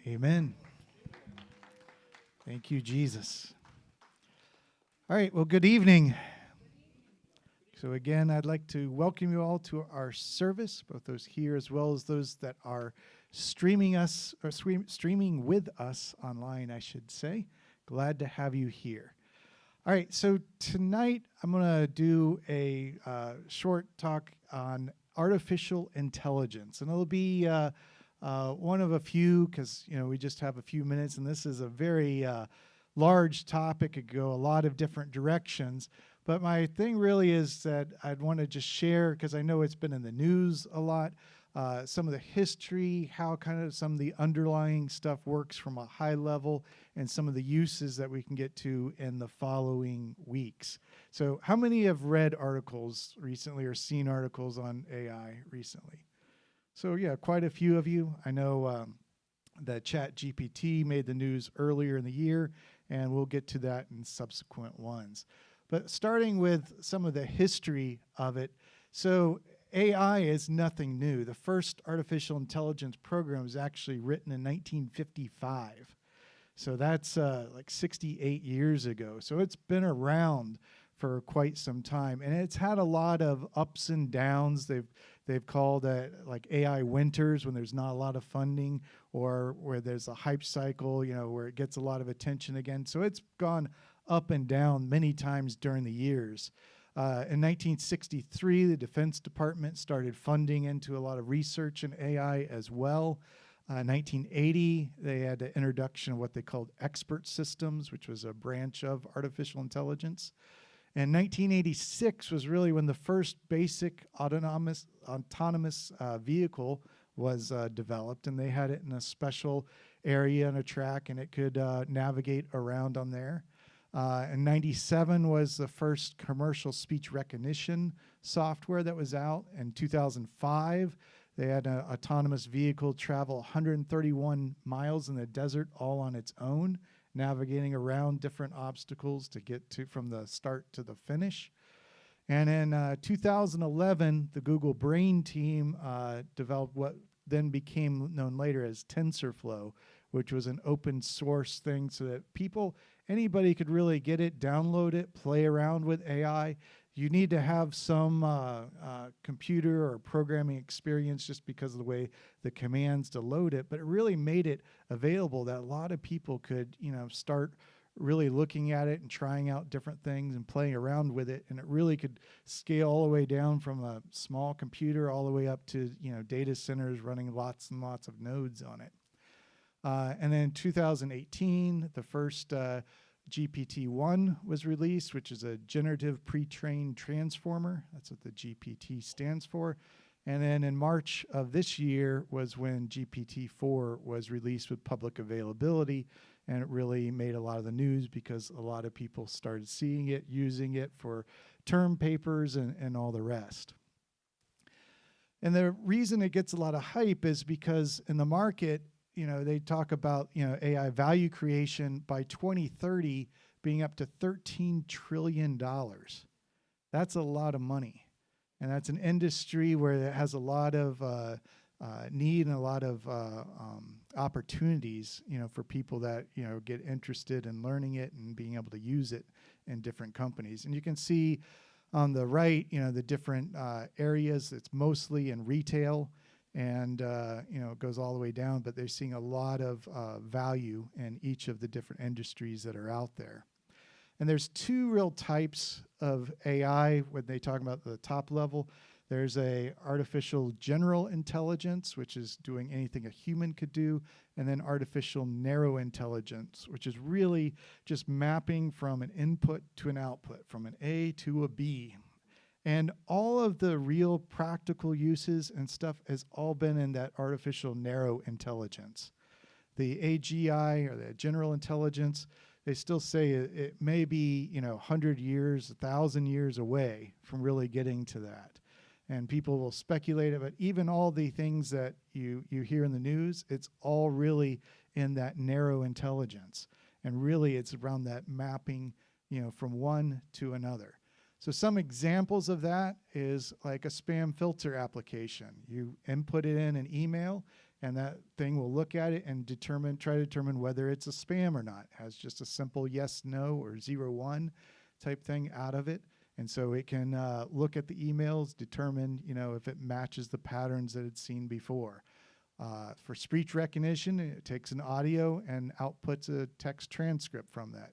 Amen. Thank you, Jesus. All right, well, good evening. So again, I'd like to welcome you all to our service, both those here as well as those that are streaming us or streaming with us online, I should say. Glad to have you here. All right, so tonight I'm going to do a short talk on artificial intelligence, and it'll be one of a few because we just have a few minutes, and this is a very large topic. It could go a lot of different directions. But my thing really is that I'd want to just share, because I know it's been in the news a lot, some of the history, how kind of some of the underlying stuff works from a high level, and some of the uses that we can get to in the following weeks. So how many have read articles recently or seen articles on AI recently? So yeah, quite a few of you. I know that ChatGPT made the news earlier in the year, and we'll get to that in subsequent ones. But starting with some of the history of it, so AI is nothing new. The first artificial intelligence program was actually written in 1955. So that's like 68 years ago. So it's been around for quite some time, and it's had a lot of ups and downs. They've called it like AI winters when there's not a lot of funding, or where there's a hype cycle, where it gets a lot of attention again. So it's gone up and down many times during the years. In 1963, the Defense Department started funding into a lot of research in AI as well. 1980, they had the introduction of what they called expert systems, which was a branch of artificial intelligence. And 1986 was really when the first basic autonomous vehicle was developed, and they had it in a special area and a track, and it could navigate around on there. In 97 was the first commercial speech recognition software that was out. In 2005, they had an autonomous vehicle travel 131 miles in the desert all on its own, navigating around different obstacles to get to from the start to the finish. And in 2011, the Google Brain team developed what then became known later as TensorFlow, which was an open source thing so that anybody could really get it, download it, play around with AI. You need to have some computer or programming experience just because of the way the commands to load it, but it really made it available that a lot of people could, start really looking at it and trying out different things and playing around with it. And it really could scale all the way down from a small computer all the way up to, data centers running lots and lots of nodes on it. And then in 2018, the first GPT-1 was released, which is a generative pre-trained transformer. That's what the GPT stands for. And then in March of this year was when GPT-4 was released with public availability, and it really made a lot of the news because a lot of people started seeing it, using it for term papers and all the rest. And the reason it gets a lot of hype is because in the market, they talk about, AI value creation by 2030 being up to $13 trillion. That's a lot of money. And that's an industry where it has a lot of need and a lot of opportunities, for people that, get interested in learning it and being able to use it in different companies. And you can see on the right, the different areas. It's mostly in retail. And, it goes all the way down, but they're seeing a lot of value in each of the different industries that are out there. And there's two real types of AI when they talk about the top level. There's a artificial general intelligence, which is doing anything a human could do, and then artificial narrow intelligence, which is really just mapping from an input to an output, from an A to a B. And all of the real practical uses and stuff has all been in that artificial narrow intelligence. The AGI, or the general intelligence, they still say it may be, 100 years, 1,000 years away from really getting to that. And people will speculate it, but even all the things that you hear in the news, it's all really in that narrow intelligence. And really it's around that mapping, from one to another. So some examples of that is like a spam filter application. You input it in an email, And that thing will look at it and try to determine whether it's a spam or not. It has just a simple yes, no, or 0, 1 type thing out of it. And so it can look at the emails, determine, if it matches the patterns that it's seen before. For speech recognition, it takes an audio and outputs a text transcript from that.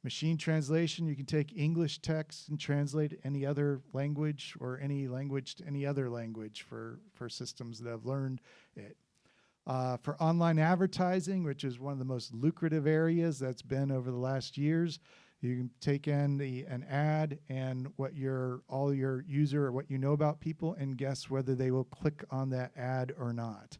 Machine translation, you can take English text and translate any other language or any language to any other language for systems that have learned it. For online advertising, which is one of the most lucrative areas that's been over the last years, you can take in an ad and what all your user or what you know about people and guess whether they will click on that ad or not.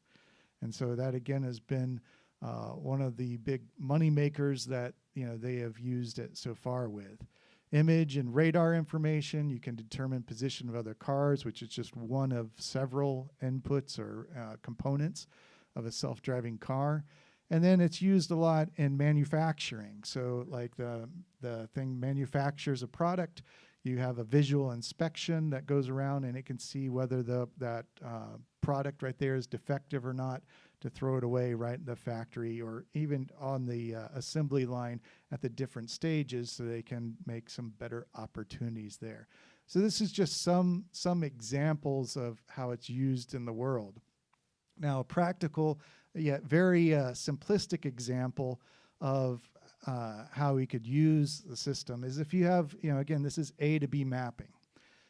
And so that again has been one of the big money makers that they have used it so far with. Image and radar information, you can determine position of other cars, which is just one of several inputs or components of a self-driving car. And then it's used a lot in manufacturing. So like the thing manufactures a product, you have a visual inspection that goes around and it can see whether that product right there is defective or not, to throw it away right in the factory or even on the assembly line at the different stages so they can make some better opportunities there. So this is just some examples of how it's used in the world. Now, a practical yet very simplistic example of how we could use the system is if you have, again, this is A to B mapping.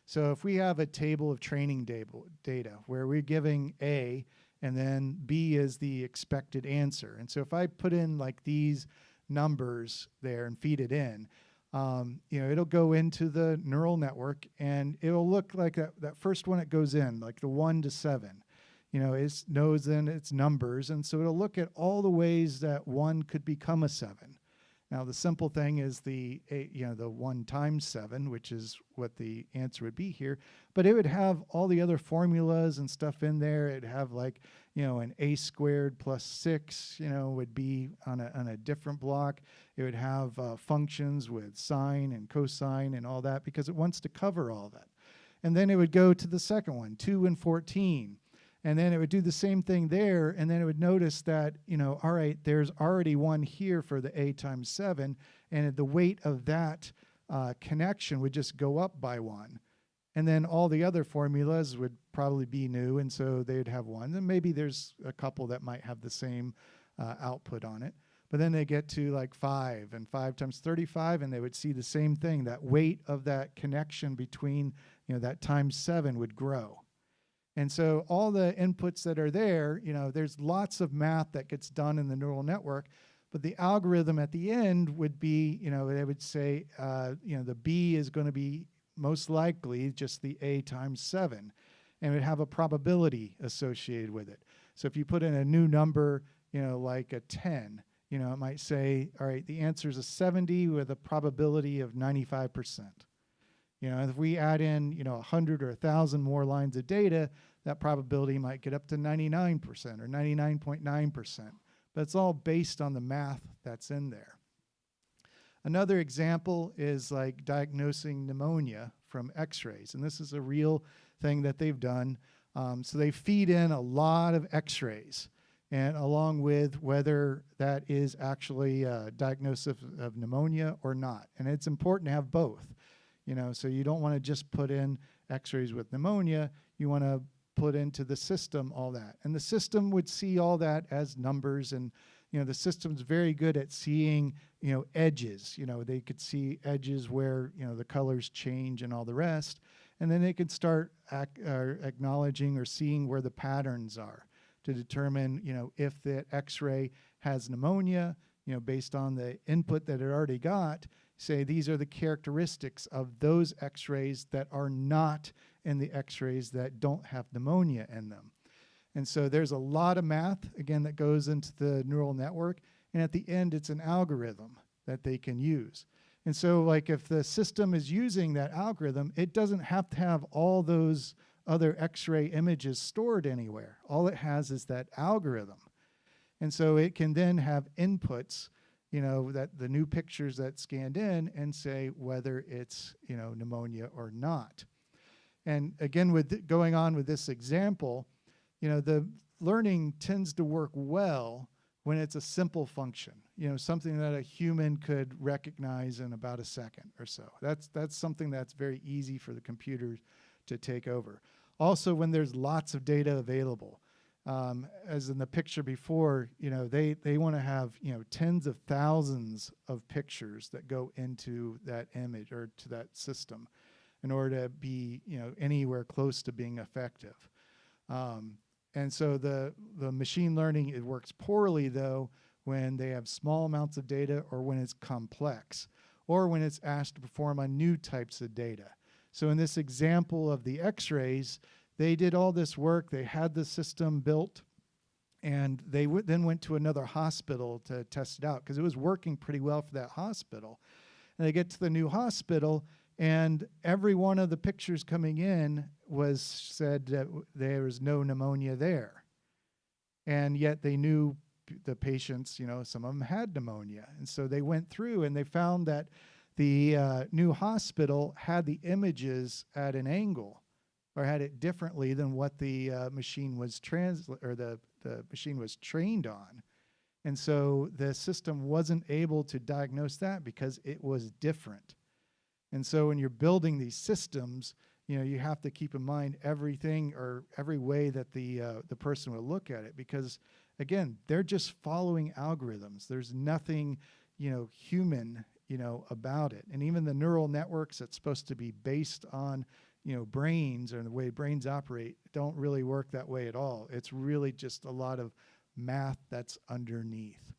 So if we have a table of training data where we're giving A and then B is the expected answer. And so if I put in like these numbers there and feed it in, it'll go into the neural network and it'll look like that first one it goes in, like the 1 to 7. It knows then its numbers, and so it'll look at all the ways that 1 could become a 7. Now, the simple thing is the 1 times 7, which is what the answer would be here, but it would have all the other formulas and stuff in there. It'd have like, an a squared plus 6, would be on a different block. It would have functions with sine and cosine and all that because it wants to cover all that. And then it would go to the second one, 2 and 14. And then it would do the same thing there, and then it would notice that, all right, there's already 1 here for the A times 7, and the weight of that connection would just go up by 1. And then all the other formulas would probably be new, and so they'd have 1. And maybe there's a couple that might have the same output on it. But then they get to like 5, and 5 times 35, and they would see the same thing. That weight of that connection between, that times 7 would grow. And so all the inputs that are there, there's lots of math that gets done in the neural network, but the algorithm at the end would be, they would say, the B is going to be most likely just the A times 7, and it would have a probability associated with it. So if you put in a new number, like a 10, it might say, all right, the answer is a 70 with a probability of 95%. If we add in, 100 or 1,000 more lines of data, that probability might get up to 99% or 99.9%. But it's all based on the math that's in there. Another example is like diagnosing pneumonia from x-rays. And this is a real thing that they've done. So they feed in a lot of x-rays, and along with whether that is actually a diagnosis of pneumonia or not. And it's important to have both. So you don't want to just put in x-rays with pneumonia. You want to put into the system all that. And the system would see all that as numbers. And, the system's very good at seeing, edges. They could see edges where, the colors change and all the rest. And then they could start acknowledging or seeing where the patterns are to determine, if the x-ray has pneumonia, based on the input that it already got, say these are the characteristics of those x-rays that are not in the x-rays that don't have pneumonia in them. And so there's a lot of math, again, that goes into the neural network, and at the end it's an algorithm that they can use. And so like if the system is using that algorithm, it doesn't have to have all those other x-ray images stored anywhere. All it has is that algorithm. And so it can then have inputs, that the new pictures that scanned in and say whether it's, pneumonia or not. And again, with going on with this example, the learning tends to work well when it's a simple function, something that a human could recognize in about a second or so. That's something that's very easy for the computer to take over. Also, when there's lots of data available, as in the picture before, they want to have, tens of thousands of pictures that go into that image or to that system in order to be, anywhere close to being effective. And so the machine learning, it works poorly, though, when they have small amounts of data or when it's complex or when it's asked to perform on new types of data. So in this example of the x-rays, they did all this work. They had the system built, and they then went to another hospital to test it out because it was working pretty well for that hospital. And they get to the new hospital, and every one of the pictures coming in was said that there was no pneumonia there. And yet they knew the patients, some of them had pneumonia. And so they went through and they found that the new hospital had the images at an angle or had it differently than what the machine was the machine was trained on. And so the system wasn't able to diagnose that because it was different. And so when you're building these systems, you have to keep in mind everything or every way that the person will look at it, because again, they're just following algorithms. There's nothing, human, about it. And even the neural networks that's supposed to be based on, brains or the way brains operate don't really work that way at all. It's really just a lot of math that's underneath.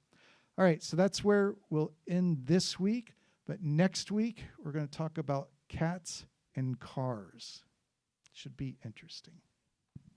All right, so that's where we'll end this week. But next week, we're going to talk about cats and cars. Should be interesting.